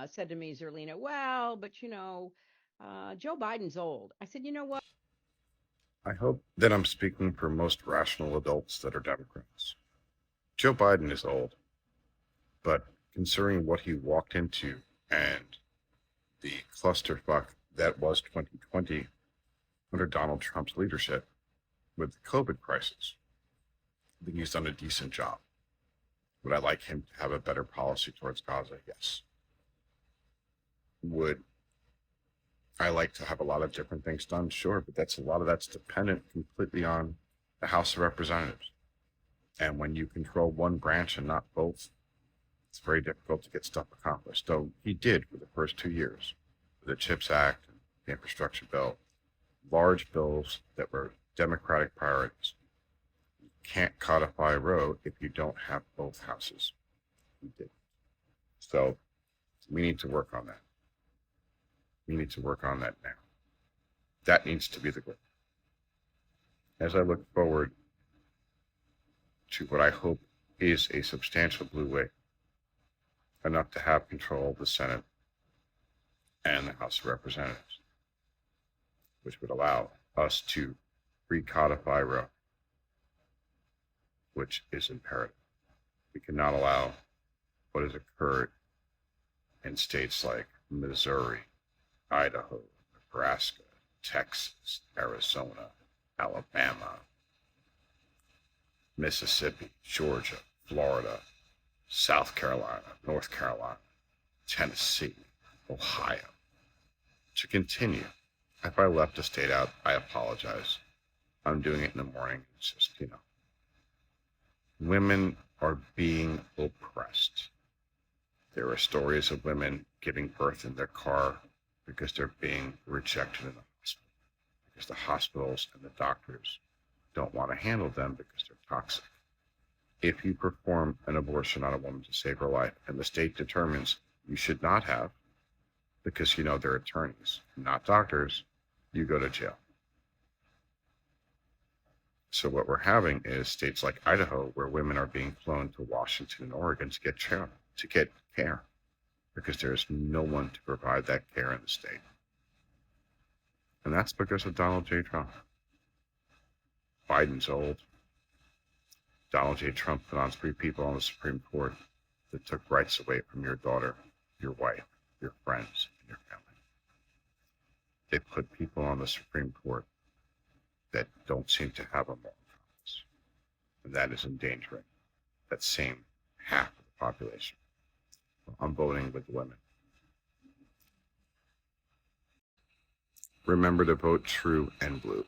said to me, Zerlina, well, but Joe Biden's old. I said, you know what? I hope that I'm speaking for most rational adults that are Democrats. Joe Biden is old, but considering what he walked into and the clusterfuck that was 2020 under Donald Trump's leadership with the COVID crisis, I think he's done a decent job. Would I like him to have a better policy towards Gaza? Yes. Would I like to have a lot of different things done? Sure, but a lot of that's dependent completely on the House of Representatives. And when you control one branch and not both, it's very difficult to get stuff accomplished. Though he did for the first 2 years, the CHIPS Act, the infrastructure bill, large bills that were Democratic priorities. You can't codify a road if you don't have both houses. He did. So we need to work on that. We need to work on that now. That needs to be the goal. As I look forward to what I hope is a substantial blue wave, enough to have control of the Senate and the House of Representatives, which would allow us to recodify Roe, which is imperative. We cannot allow what has occurred in states like Missouri, Idaho, Nebraska, Texas, Arizona, Alabama, Mississippi, Georgia, Florida, South Carolina, North Carolina, Tennessee, Ohio, to continue. If I left a state out, I apologize. I'm doing it in the morning. It's just, women are being oppressed. There are stories of women giving birth in their car because they're being rejected in the hospital, because the hospitals and the doctors don't want to handle them because they're toxic. If you perform an abortion on a woman to save her life and the state determines you should not have, because they're attorneys, not doctors, you go to jail. So what we're having is states like Idaho where women are being flown to Washington and Oregon to get care because there's no one to provide that care in the state. And that's because of Donald J. Trump. Biden's old. Donald J. Trump put on 3 people on the Supreme Court that took rights away from your daughter, your wife, your friends, and your family. They put people on the Supreme Court that don't seem to have a moral compass. And that is endangering that same half of the population. I'm voting with the women. Remember to vote true and blue.